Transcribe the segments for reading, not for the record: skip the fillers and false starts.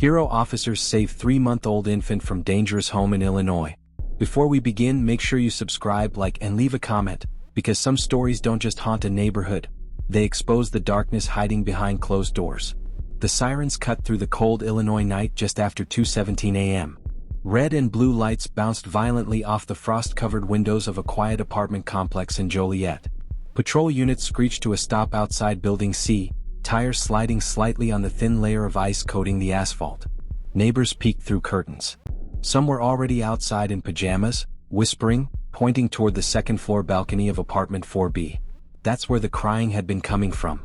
Hero officers save 3-month-old infant from dangerous home in Illinois. Before we begin, make sure you subscribe, like, and leave a comment, because some stories don't just haunt a neighborhood. They expose the darkness hiding behind closed doors. The sirens cut through the cold Illinois night just after 2:17 a.m. Red and blue lights bounced violently off the frost-covered windows of a quiet apartment complex in Joliet. Patrol units screeched to a stop outside Building C, tires sliding slightly on the thin layer of ice coating the asphalt. Neighbors peeked through curtains. Some were already outside in pajamas, whispering, pointing toward the second-floor balcony of apartment 4B. That's where the crying had been coming from.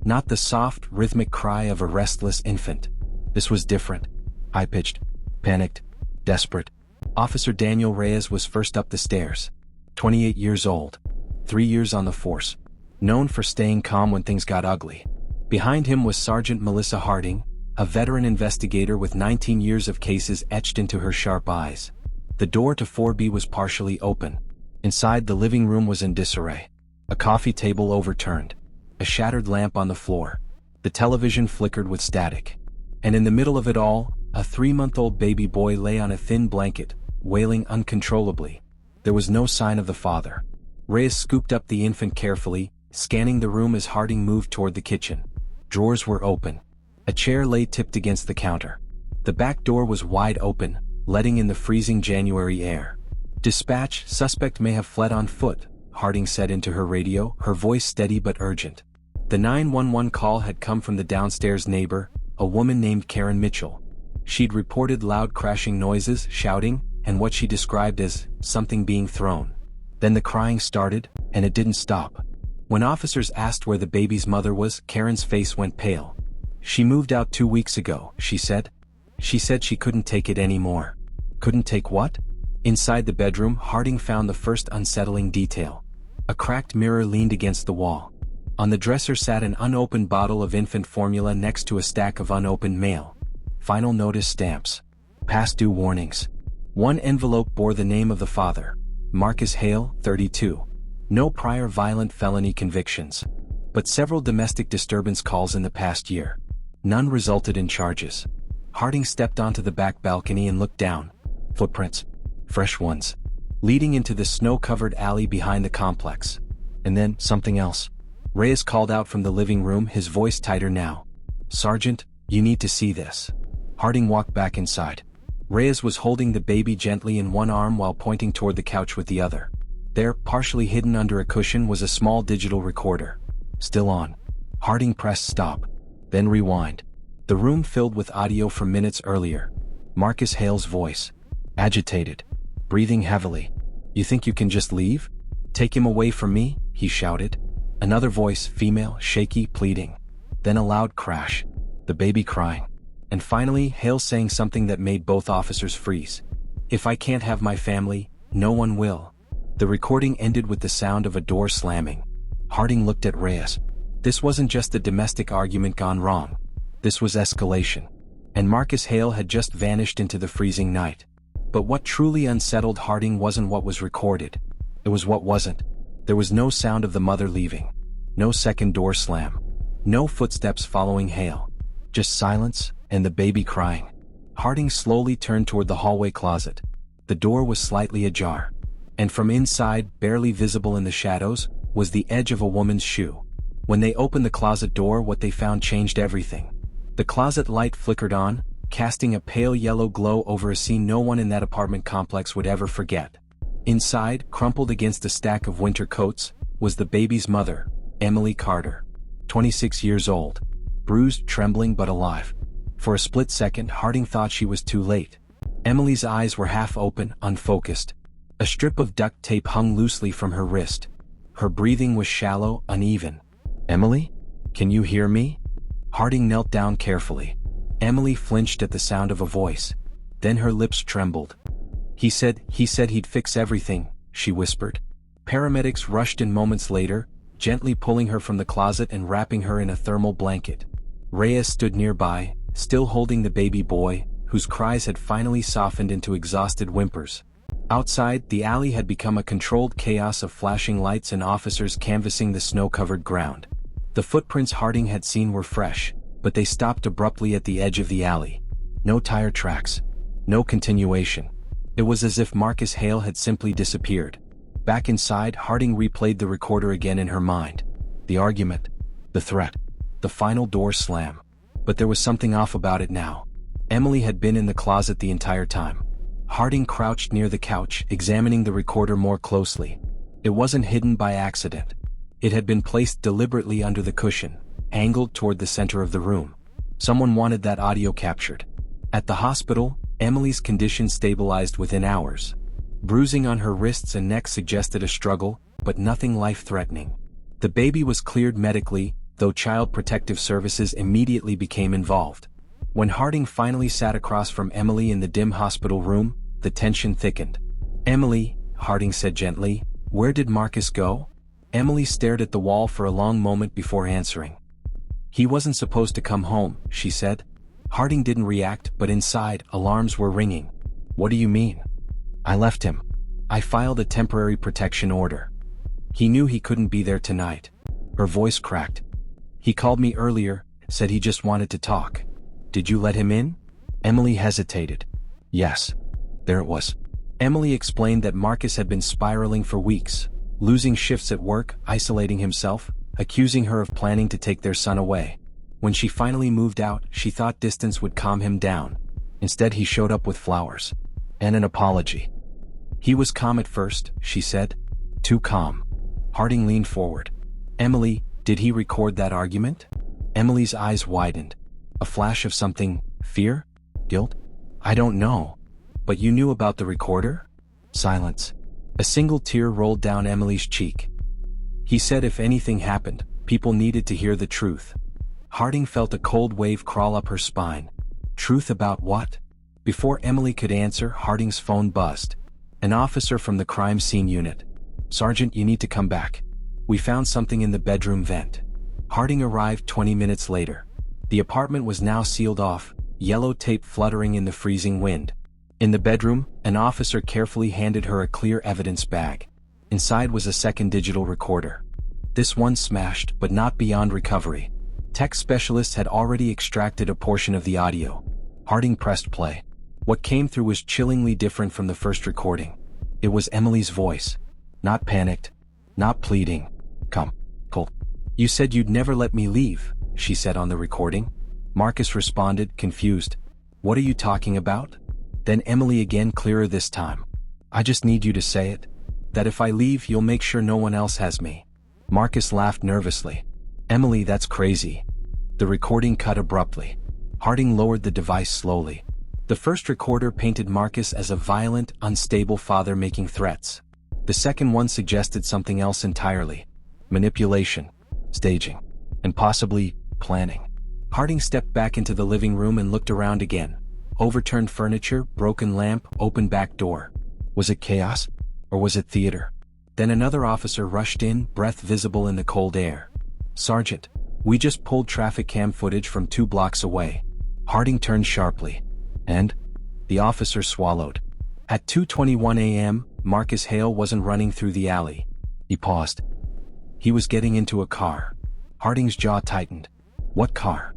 Not the soft, rhythmic cry of a restless infant. This was different. High-pitched, panicked, desperate. Officer Daniel Reyes was first up the stairs. 28 years old. 3 years on the force. Known for staying calm when things got ugly. Behind him was Sergeant Melissa Harding, a veteran investigator with 19 years of cases etched into her sharp eyes. The door to 4B was partially open. Inside, the living room was in disarray. A coffee table overturned. A shattered lamp on the floor. The television flickered with static. And in the middle of it all, a 3-month-old baby boy lay on a thin blanket, wailing uncontrollably. There was no sign of the father. Reyes scooped up the infant carefully, scanning the room as Harding moved toward the kitchen. Drawers were open. A chair lay tipped against the counter. The back door was wide open, letting in the freezing January air. "Dispatch, suspect may have fled on foot," Harding said into her radio, her voice steady but urgent. The 911 call had come from the downstairs neighbor, a woman named Karen Mitchell. She'd reported loud crashing noises, shouting, and what she described as something being thrown. Then the crying started, and it didn't stop. When officers asked where the baby's mother was, Karen's face went pale. "She moved out 2 weeks ago," she said. "She said she couldn't take it anymore." Couldn't take what? Inside the bedroom, Harding found the first unsettling detail. A cracked mirror leaned against the wall. On the dresser sat an unopened bottle of infant formula next to a stack of unopened mail. Final notice stamps. Past due warnings. One envelope bore the name of the father, Marcus Hale, 32. No prior violent felony convictions. But several domestic disturbance calls in the past year. None resulted in charges. Harding stepped onto the back balcony and looked down. Footprints. Fresh ones. Leading into the snow-covered alley behind the complex. And then, something else. Reyes called out from the living room, his voice tighter now. "Sergeant, you need to see this." Harding walked back inside. Reyes was holding the baby gently in one arm while pointing toward the couch with the other. There, partially hidden under a cushion, was a small digital recorder. Still on. Harding pressed stop. Then rewind. The room filled with audio from minutes earlier. Marcus Hale's voice. Agitated. Breathing heavily. "You think you can just leave? Take him away from me?" he shouted. Another voice, female, shaky, pleading. Then a loud crash. The baby crying. And finally, Hale saying something that made both officers freeze. "If I can't have my family, no one will." The recording ended with the sound of a door slamming. Harding looked at Reyes. This wasn't just a domestic argument gone wrong. This was escalation. And Marcus Hale had just vanished into the freezing night. But what truly unsettled Harding wasn't what was recorded. It was what wasn't. There was no sound of the mother leaving. No second door slam. No footsteps following Hale. Just silence, and the baby crying. Harding slowly turned toward the hallway closet. The door was slightly ajar. And from inside, barely visible in the shadows, was the edge of a woman's shoe. When they opened the closet door, what they found changed everything. The closet light flickered on, casting a pale yellow glow over a scene no one in that apartment complex would ever forget. Inside, crumpled against a stack of winter coats, was the baby's mother, Emily Carter. 26 years old. Bruised, trembling, but alive. For a split second, Harding thought she was too late. Emily's eyes were half open, unfocused. A strip of duct tape hung loosely from her wrist. Her breathing was shallow, uneven. "Emily? Can you hear me?" Harding knelt down carefully. Emily flinched at the sound of a voice. Then her lips trembled. He said he'd fix everything," she whispered. Paramedics rushed in moments later, gently pulling her from the closet and wrapping her in a thermal blanket. Reyes stood nearby, still holding the baby boy, whose cries had finally softened into exhausted whimpers. Outside, the alley had become a controlled chaos of flashing lights and officers canvassing the snow-covered ground. The footprints Harding had seen were fresh, but they stopped abruptly at the edge of the alley. No tire tracks. No continuation. It was as if Marcus Hale had simply disappeared. Back inside, Harding replayed the recorder again in her mind. The argument. The threat. The final door slam. But there was something off about it now. Emily had been in the closet the entire time. Harding crouched near the couch, examining the recorder more closely. It wasn't hidden by accident. It had been placed deliberately under the cushion, angled toward the center of the room. Someone wanted that audio captured. At the hospital, Emily's condition stabilized within hours. Bruising on her wrists and neck suggested a struggle, but nothing life-threatening. The baby was cleared medically, though Child Protective Services immediately became involved. When Harding finally sat across from Emily in the dim hospital room, the tension thickened. "Emily," Harding said gently, "where did Marcus go?" Emily stared at the wall for a long moment before answering. "He wasn't supposed to come home," she said. Harding didn't react, but inside, alarms were ringing. "What do you mean?" "I left him. I filed a temporary protection order. He knew he couldn't be there tonight." Her voice cracked. "He called me earlier, said he just wanted to talk." "Did you let him in?" Emily hesitated. "Yes." There it was. Emily explained that Marcus had been spiraling for weeks, losing shifts at work, isolating himself, accusing her of planning to take their son away. When she finally moved out, she thought distance would calm him down. Instead, he showed up with flowers. And an apology. "He was calm at first," she said. "Too calm." Harding leaned forward. "Emily, did he record that argument?" Emily's eyes widened. A flash of something, fear? Guilt? "I don't know. But you knew about the recorder?" Silence. A single tear rolled down Emily's cheek. "He said if anything happened, people needed to hear the truth." Harding felt a cold wave crawl up her spine. Truth about what? Before Emily could answer, Harding's phone buzzed. An officer from the crime scene unit. "Sergeant, you need to come back. We found something in the bedroom vent." Harding arrived 20 minutes later. The apartment was now sealed off, yellow tape fluttering in the freezing wind. In the bedroom, an officer carefully handed her a clear evidence bag. Inside was a second digital recorder. This one smashed, but not beyond recovery. Tech specialists had already extracted a portion of the audio. Harding pressed play. What came through was chillingly different from the first recording. It was Emily's voice. Not panicked. Not pleading. "Come, Cole. You said you'd never let me leave," she said on the recording. Marcus responded, confused. "What are you talking about?" Then Emily again, clearer this time. "I just need you to say it. That if I leave, you'll make sure no one else has me." Marcus laughed nervously. "Emily, that's crazy." The recording cut abruptly. Harding lowered the device slowly. The first recorder painted Marcus as a violent, unstable father making threats. The second one suggested something else entirely. Manipulation, staging, and possibly planning. Harding stepped back into the living room and looked around again. Overturned furniture, broken lamp, open back door. Was it chaos? Or was it theater? Then another officer rushed in, breath visible in the cold air. "Sergeant, we just pulled traffic cam footage from 2 blocks away." Harding turned sharply. "And?" The officer swallowed. At 2:21 a.m., Marcus Hale wasn't running through the alley. He paused. He was getting into a car. Harding's jaw tightened. What car?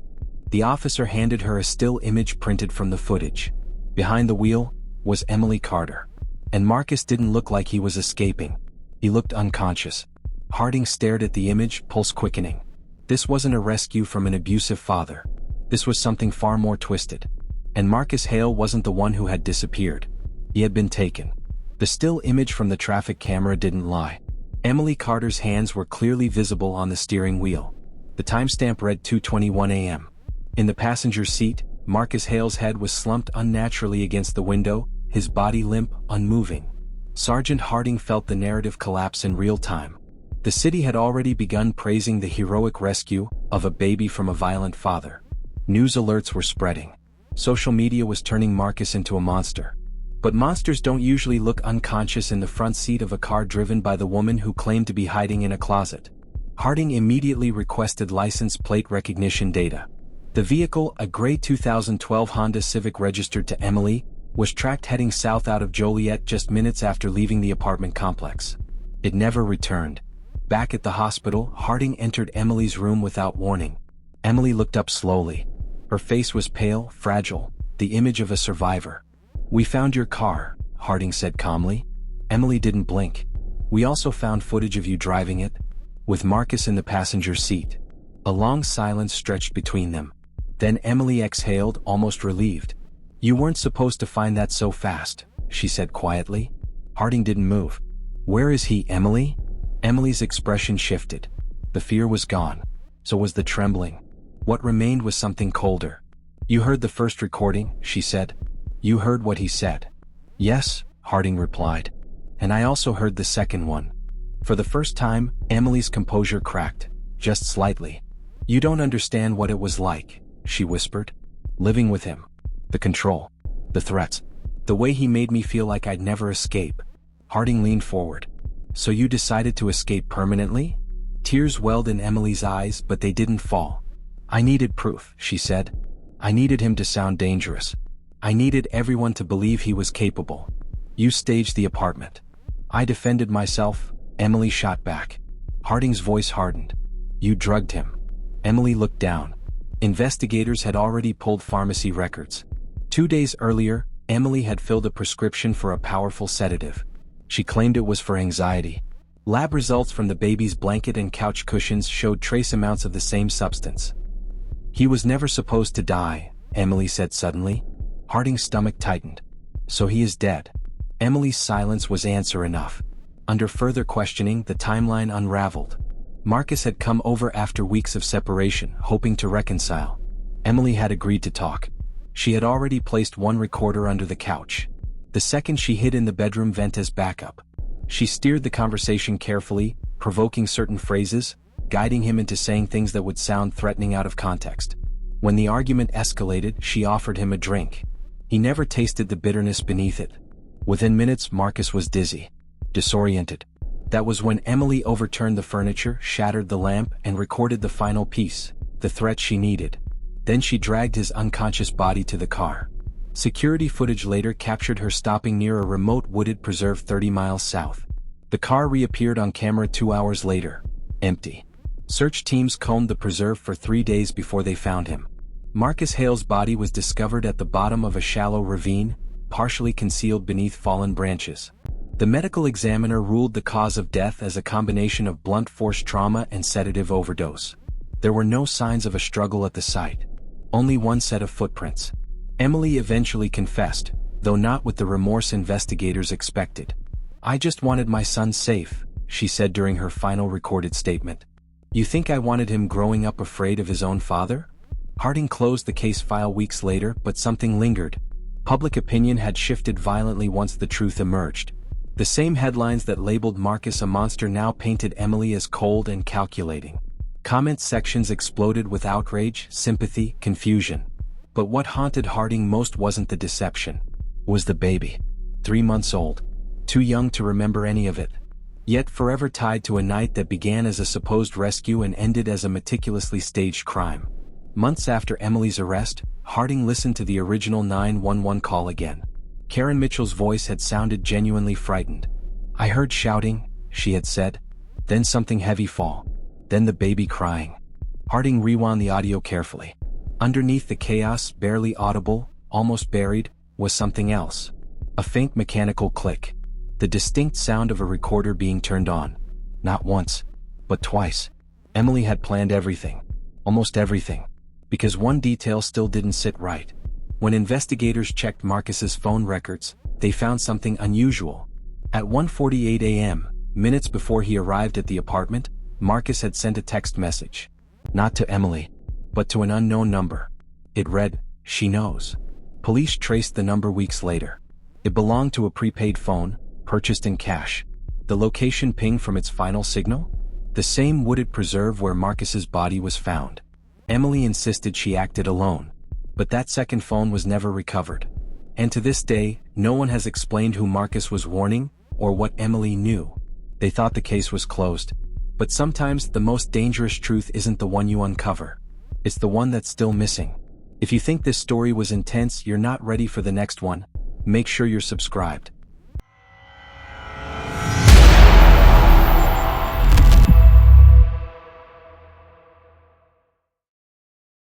The officer handed her a still image printed from the footage. Behind the wheel was Emily Carter. And Marcus didn't look like he was escaping. He looked unconscious. Harding stared at the image, pulse quickening. This wasn't a rescue from an abusive father. This was something far more twisted. And Marcus Hale wasn't the one who had disappeared. He had been taken. The still image from the traffic camera didn't lie. Emily Carter's hands were clearly visible on the steering wheel. The timestamp read 2:21 a.m. In the passenger seat, Marcus Hale's head was slumped unnaturally against the window, his body limp, unmoving. Sergeant Harding felt the narrative collapse in real time. The city had already begun praising the heroic rescue of a baby from a violent father. News alerts were spreading. Social media was turning Marcus into a monster. But monsters don't usually look unconscious in the front seat of a car driven by the woman who claimed to be hiding in a closet. Harding immediately requested license plate recognition data. The vehicle, a gray 2012 Honda Civic registered to Emily, was tracked heading south out of Joliet just minutes after leaving the apartment complex. It never returned. Back at the hospital, Harding entered Emily's room without warning. Emily looked up slowly. Her face was pale, fragile, the the image of a survivor. "We found your car," Harding said calmly. Emily didn't blink. "We also found footage of you driving it, with Marcus in the passenger seat." A long silence stretched between them. Then Emily exhaled, almost relieved. "You weren't supposed to find that so fast," she said quietly. Harding didn't move. "Where is he, Emily?" Emily's expression shifted. The fear was gone. So was the trembling. What remained was something colder. "You heard the first recording," she said. "You heard what he said." "Yes," Harding replied. "And I also heard the second one." For the first time, Emily's composure cracked, just slightly. "You don't understand what it was like," she whispered. "Living with him. The control. The threats. The way he made me feel like I'd never escape." Harding leaned forward. "So you decided to escape permanently?" Tears welled in Emily's eyes, but they didn't fall. "I needed proof," she said. "I needed him to sound dangerous. I needed everyone to believe he was capable. You staged the apartment. I defended myself," Emily shot back. Harding's voice hardened. "You drugged him." Emily looked down. Investigators had already pulled pharmacy records. 2 days earlier, Emily had filled a prescription for a powerful sedative. She claimed it was for anxiety. Lab results from the baby's blanket and couch cushions showed trace amounts of the same substance. "He was never supposed to die," Emily said suddenly. Harding's stomach tightened. "So he is dead." Emily's silence was answer enough. Under further questioning, the timeline unraveled. Marcus had come over after weeks of separation, hoping to reconcile. Emily had agreed to talk. She had already placed one recorder under the couch. The second she hid in the bedroom vent as backup. She steered the conversation carefully, provoking certain phrases, guiding him into saying things that would sound threatening out of context. When the argument escalated, she offered him a drink. He never tasted the bitterness beneath it. Within minutes, Marcus was dizzy, disoriented. That was when Emily overturned the furniture, shattered the lamp, and recorded the final piece, the threat she needed. Then she dragged his unconscious body to the car. Security footage later captured her stopping near a remote wooded preserve 30 miles south. The car reappeared on camera 2 hours later, empty. Search teams combed the preserve for 3 days before they found him. Marcus Hale's body was discovered at the bottom of a shallow ravine, partially concealed beneath fallen branches. The medical examiner ruled the cause of death as a combination of blunt force trauma and sedative overdose. There were no signs of a struggle at the site. Only one set of footprints. Emily eventually confessed, though not with the remorse investigators expected. "I just wanted my son safe," she said during her final recorded statement. "You think I wanted him growing up afraid of his own father?" Harding closed the case file weeks later, but something lingered. Public opinion had shifted violently once the truth emerged. The same headlines that labeled Marcus a monster now painted Emily as cold and calculating. Comment sections exploded with outrage, sympathy, confusion. But what haunted Harding most wasn't the deception. Was the baby. 3 months old. Too young to remember any of it. Yet forever tied to a night that began as a supposed rescue and ended as a meticulously staged crime. Months after Emily's arrest, Harding listened to the original 911 call again. Karen Mitchell's voice had sounded genuinely frightened. "I heard shouting," she had said. "Then something heavy fall. Then the baby crying." Harding rewound the audio carefully. Underneath the chaos, barely audible, almost buried, was something else. A faint mechanical click. The distinct sound of a recorder being turned on. Not once, but twice. Emily had planned everything. Almost everything. Because one detail still didn't sit right. When investigators checked Marcus's phone records, they found something unusual. At 1:48 a.m., minutes before he arrived at the apartment, Marcus had sent a text message. Not to Emily, but to an unknown number. It read, "She knows." Police traced the number weeks later. It belonged to a prepaid phone, purchased in cash. The location pinged from its final signal? The same wooded preserve where Marcus's body was found. Emily insisted she acted alone. But that second phone was never recovered. And to this day, no one has explained who Marcus was warning, or what Emily knew. They thought the case was closed. But sometimes the most dangerous truth isn't the one you uncover. It's the one that's still missing. If you think this story was intense, you're not ready for the next one, make sure you're subscribed.